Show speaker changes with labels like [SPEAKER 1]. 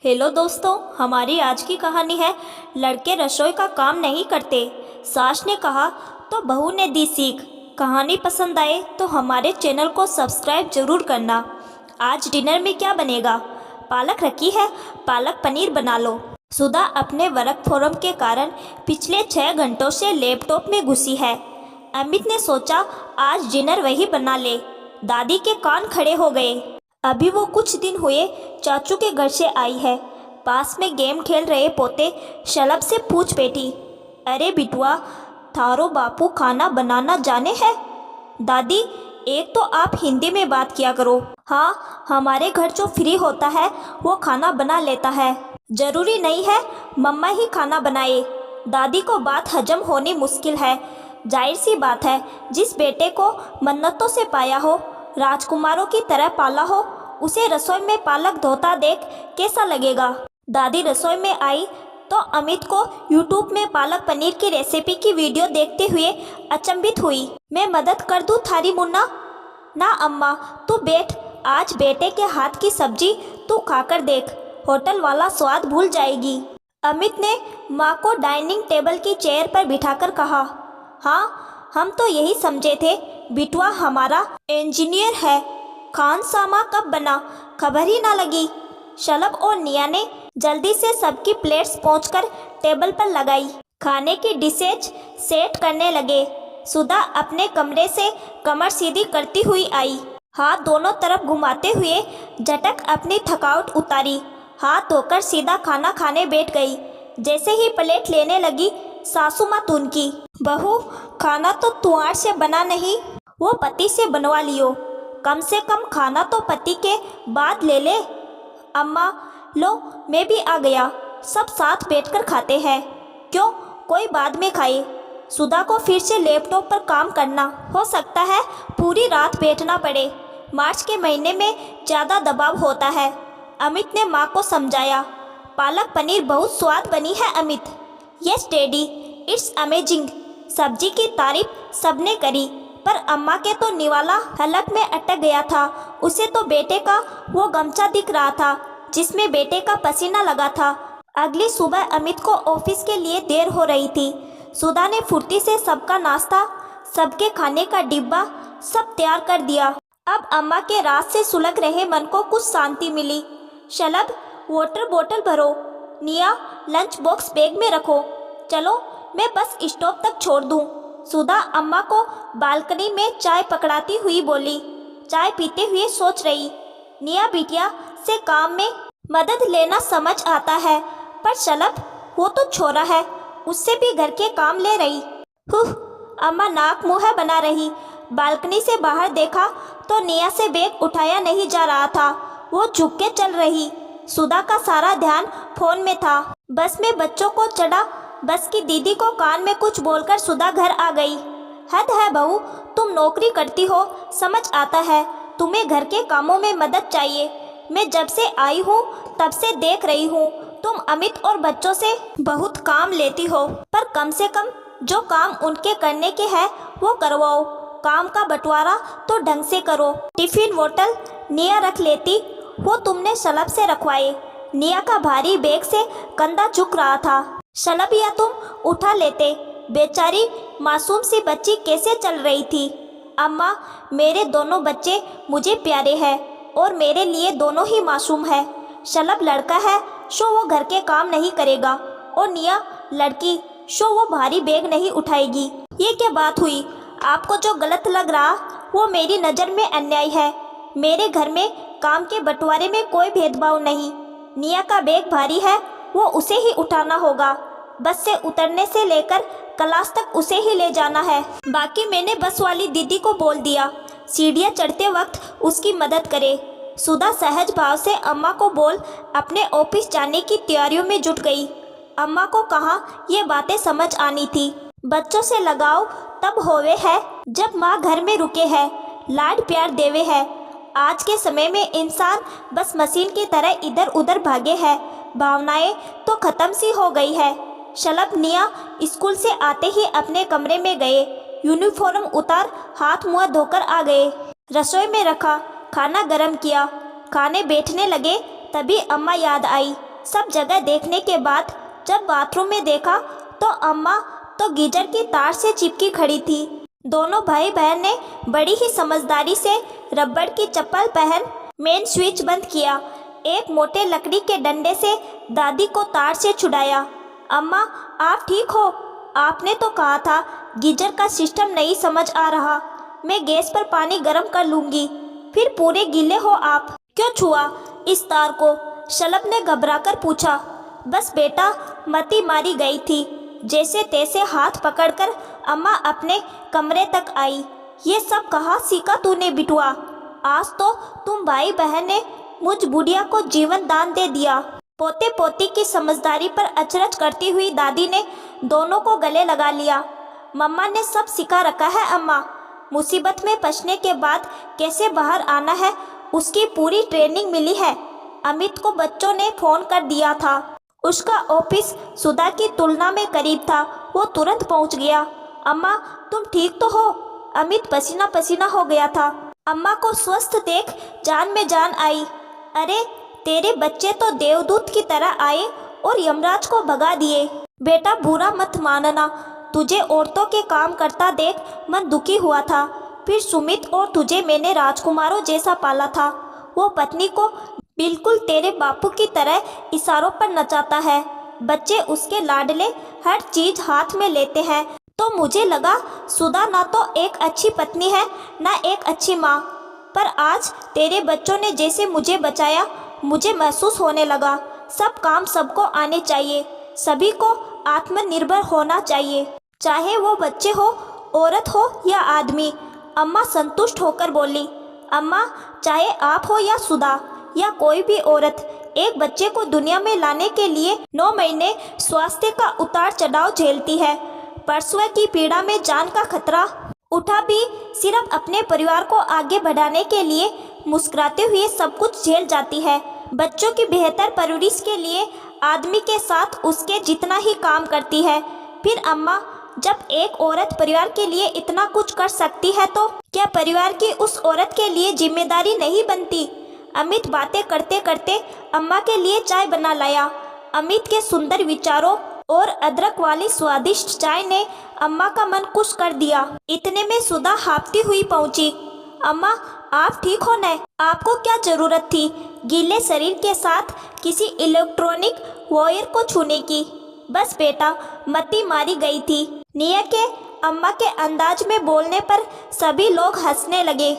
[SPEAKER 1] Hello दोस्तों, हमारी आज की कहानी है लड़के रसोई का काम नहीं करते। सास ने कहा तो बहू ने दी सीख। कहानी पसंद आए तो हमारे चैनल को सब्सक्राइब जरूर करना। आज डिनर में क्या बनेगा? पालक रखी है, पालक पनीर बना लो। सुधा अपने वर्क फोरम के कारण पिछले 6 घंटों से लैपटॉप में घुसी है। अमित ने सोचा आज डिनर वही बना ले। दादी के कान खड़े हो गए। अभी वो कुछ दिन हुए चाचू के घर से आई है। पास में गेम खेल रहे पोते शलभ से पूछ बैठी, अरे बिटुआ, थारो बापू खाना बनाना जाने है? दादी, एक तो आप हिंदी में बात किया करो। हाँ, हमारे घर जो फ्री होता है वो खाना बना लेता है। जरूरी नहीं है मम्मा ही खाना बनाए। दादी को बात हजम होनी मुश्किल है। जाहिर सी बात है, जिस बेटे को मन्नतों से पाया हो, राजकुमारों की तरह पाला हो, उसे रसोई में पालक धोता देख कैसा लगेगा? दादी रसोई में आई तो अमित को यूट्यूब में पालक पनीर की रेसिपी की वीडियो देखते हुए अचंभित हुई। मैं मदद कर दूं थारी मुन्ना? ना अम्मा, तू बैठ। आज बेटे के हाथ की सब्जी तू खाकर देख, होटल वाला स्वाद भूल जाएगी। अमित ने माँ को डाइनिंग टेबल की चेयर पर बिठाकर कहा, हाँ, हम तो यही समझे थे बिटुआ हमारा इंजीनियर है। खान सामा कब बना खबर ही ना लगी। शलभ और निया ने जल्दी से सबकी प्लेट्स पहुंचकर टेबल पर लगाई। खाने की डिशेज सेट करने लगे। सुधा अपने कमरे से कमर सीधी करती हुई आई। हाथ दोनों तरफ घुमाते हुए झटक अपनी थकावट उतारी। हाथ धोकर सीधा खाना खाने बैठ गई। जैसे ही प्लेट लेने लगी, सासू माँ तुनकी, बहू, खाना तो तुआर से बना नहीं, वो पति से बनवा लियो। कम से कम खाना तो पति के बाद ले ले। अम्मा, लो मैं भी आ गया, सब साथ बैठकर खाते हैं। क्यों, कोई बाद में खाए? सुधा को फिर से लैपटॉप पर काम करना, हो सकता है पूरी रात बैठना पड़े। मार्च के महीने में ज़्यादा दबाव होता है। अमित ने माँ को समझाया। पालक पनीर बहुत स्वाद बनी है Amit. Yes daddy, it's amazing. सब्जी की तारीफ सबने करी, पर अम्मा के तो निवाला हलक में अटक गया था। उसे तो बेटे का वो गमछा दिख रहा था जिसमें बेटे का पसीना लगा था। अगली सुबह अमित को ऑफिस के लिए देर हो रही थी। सुधा ने फुर्ती से सबका नाश्ता, सबके खाने का डिब्बा सब तैयार कर दिया। अब अम्मा के रात से सुलग रहे मन को कुछ शांति मिली। शलभ, वाटर बोतल भरो। निया, लंच बॉक्स बैग में रखो। चलो मैं बस स्टॉप तक छोड़ दूँ। सुधा अम्मा को बालकनी में चाय पकड़ाती हुई बोली। चाय पीते हुए सोच रही, निया बिटिया से काम में मदद लेना समझ आता है, पर शलभ वो तो छोरा है, उससे भी घर के काम ले रही। हुह, अम्मा नाक मुँह बना रही। बालकनी से बाहर देखा तो निया से बैग उठाया नहीं जा रहा था। वो झुक के चल रही। सुधा का सारा ध्यान फोन में था। बस में बच्चों को चढ़ा। बस की दीदी को कान में कुछ बोलकर सुधा घर आ गई। हद है बहू, तुम नौकरी करती हो, समझ आता है, तुम्हें घर के कामों में मदद चाहिए। मैं जब से आई हूँ तब से देख रही हूँ, तुम अमित और बच्चों से बहुत काम लेती हो, पर कम से कम जो काम उनके करने के हैं वो करवाओ। काम का बंटवारा तो ढंग से करो। टिफिन बोतल निया रख लेती, वो तुमने शलभ से रखवाए। निया का भारी बैग से कंधा झुक रहा था। शलभ या तुम उठा लेते। बेचारी मासूम सी बच्ची कैसे चल रही थी। अम्मा, मेरे दोनों बच्चे मुझे प्यारे हैं और मेरे लिए दोनों ही मासूम है। शलभ लड़का है सो वो घर के काम नहीं करेगा, और निया लड़की सो वो भारी बैग नहीं उठाएगी। ये क्या बात हुई? आपको जो गलत लग रहा वो मेरी नज़र में अन्याय है। मेरे घर में काम के बंटवारे में कोई भेदभाव नहीं। निया का बैग भारी है, वो उसे ही उठाना होगा। बस से उतरने से लेकर क्लास तक उसे ही ले जाना है। बाकी मैंने बस वाली दीदी को बोल दिया सीढ़ियाँ चढ़ते वक्त उसकी मदद करे। सुधा सहज भाव से अम्मा को बोल अपने ऑफिस जाने की तैयारियों में जुट गई। अम्मा को कहाँ ये बातें समझ आनी थी। बच्चों से लगाव तब होवे है जब माँ घर में रुके है, लाड प्यार देवे है। आज के समय में इंसान बस मशीन की तरह इधर उधर भागे है, भावनाएं तो खत्म सी हो गई है। शलभ निया स्कूल से आते ही अपने कमरे में गए। यूनिफॉर्म उतार हाथ मुँह धोकर आ गए। रसोई में रखा, खाना गर्म किया। खाने बैठने लगे तभी अम्मा याद आई। सब जगह देखने के बाद जब बाथरूम में देखा तो अम्मा तो गीजर की तार से चिपकी खड़ी थी। दोनों भाई बहन ने बड़ी ही समझदारी से रबड़ की चप्पल पहन मेन स्विच बंद किया। एक मोटे लकड़ी के डंडे से दादी को तार से छुड़ाया। अम्मा, आप ठीक हो? आपने तो कहा था गीजर का सिस्टम नहीं समझ आ रहा। मैं गैस पर पानी गर्म कर लूँगी। फिर पूरे गीले हो आप। क्यों छुआ इस तार को? शलभ ने घबराकर पूछा। बस बेटा, मती मारी गई थी। जैसे तैसे हाथ पकड़कर अम्मा अपने कमरे तक आई। ये सब कहाँ सीखा तूने बिटुआ? आज तो तुम भाई बहन ने मुझ बुढ़िया को जीवन दान दे दिया। पोते पोती की समझदारी पर अचरज करती हुई दादी ने दोनों को गले लगा लिया। मम्मा ने सब सिखा रखा है अम्मा। मुसीबत में फंसने के बाद कैसे बाहर आना है उसकी पूरी ट्रेनिंग मिली है। अमित को बच्चों ने फ़ोन कर दिया था। उसका ऑफिस सुधा की तुलना में करीब था। वो तुरंत पहुंच गया। अम्मा, तुम ठीक तो हो? अमित पसीना पसीना हो गया था। अम्मा को स्वस्थ देख जान में जान आई। अरे, तेरे बच्चे तो देवदूत की तरह आए और यमराज को भगा दिए। बेटा, बुरा मत मानना। तुझे औरतों के काम करता देख मन दुखी हुआ था। फिर सुमित और तुझे मैंने राजकुमारों जैसा पाला था। वो पत्नी को बिल्कुल तेरे बापू की तरह इशारों पर नचाता है। बच्चे उसके लाडले हर चीज़ हाथ में लेते हैं। तो मुझे लगा सुधा ना तो एक अच्छी पत्नी है ना एक अच्छी माँ। पर आज तेरे बच्चों ने जैसे मुझे बचाया, मुझे महसूस होने लगा सब काम सबको आने चाहिए। सभी को आत्मनिर्भर होना चाहिए, चाहे वो बच्चे हो, औरत हो या आदमी। अम्मा संतुष्ट होकर बोली। अम्मा, चाहे आप हो या सुधा या कोई भी औरत, एक बच्चे को दुनिया में लाने के लिए 9 महीने स्वास्थ्य का उतार चढ़ाव झेलती है। प्रसव की पीड़ा में जान का खतरा उठा भी सिर्फ अपने परिवार को आगे बढ़ाने के लिए मुस्कुराते हुए सब कुछ झेल जाती है। बच्चों की बेहतर परवरिश के लिए आदमी के साथ उसके जितना ही काम करती है। फिर अम्मा, जब एक औरत परिवार के लिए इतना कुछ कर सकती है तो क्या परिवार की उस औरत के लिए जिम्मेदारी नहीं बनती? अमित बातें करते करते अम्मा के लिए चाय बना लाया। अमित के सुंदर विचारों और अदरक वाली स्वादिष्ट चाय ने अम्मा का मन खुश कर दिया। इतने में सुधा हाँफती हुई पहुंची। अम्मा, आप ठीक हो न? आपको क्या जरूरत थी गीले शरीर के साथ किसी इलेक्ट्रॉनिक वायर को छूने की? बस बेटा, मती मारी गई थी। निया के अम्मा के अंदाज में बोलने पर सभी लोग हंसने लगे।